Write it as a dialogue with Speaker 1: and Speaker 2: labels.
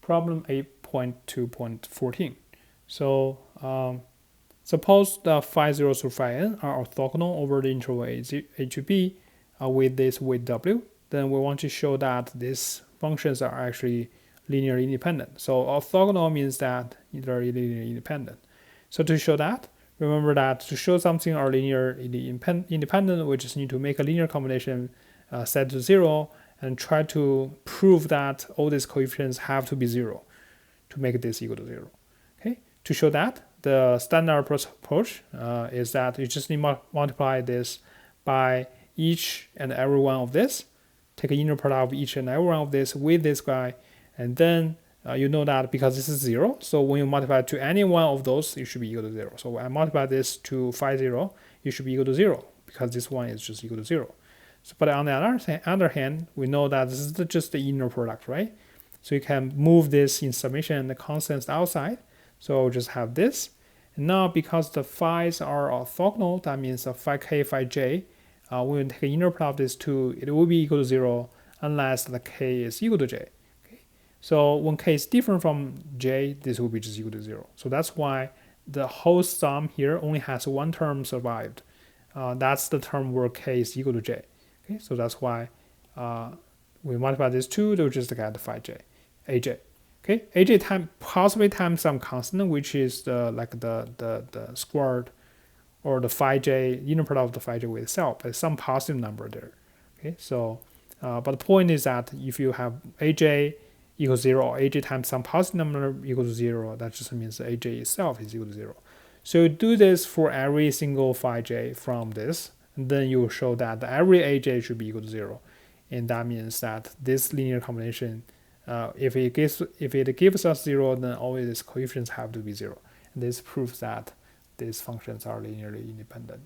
Speaker 1: Problem 8.2.14. So suppose the phi 0 through phi n are orthogonal over the interval a to b with this weight w. Then we want to show that these functions are actually linearly independent. So orthogonal means that they're linearly independent. So to show that, remember that to show something are linearly independent, we just need to make a linear combination set to 0 and try to prove that all these coefficients have to be 0 to make this equal to 0. Okay. To show that, the standard approach is that you just need to multiply this by each and every one of this, take an inner product of each and every one of this with this guy, and then you know that because this is 0, so when you multiply to any one of those, it should be equal to 0. So when I multiply this to phi 0, it should be equal to 0 because this one is just equal to 0. So, but on the other hand, we know that this is just the inner product, right? So you can move this in summation and the constants outside. So we'll just have this. And now because the phi's are orthogonal, that means the phi k, phi j, when we take an inner product of these two, it will be equal to 0 unless the k is equal to j. Okay? So when k is different from j, this will be just equal to 0. So that's why the whole sum here only has one term survived. That's the term where k is equal to j. Okay, so that's why we multiply these two to just get phi j, aj. Okay, aj possibly times some constant, which is the squared or the phi j, inner product of the phi j with itself, but some positive number there. Okay, so but the point is that if you have aj equals 0 or aj times some positive number equals 0, that just means that aj itself is equal to 0. So you do this for every single phi j from this, and then you will show that every aj should be equal to 0. And that means that this linear combination, if it gives us 0, then all these coefficients have to be 0. And this proves that these functions are linearly independent.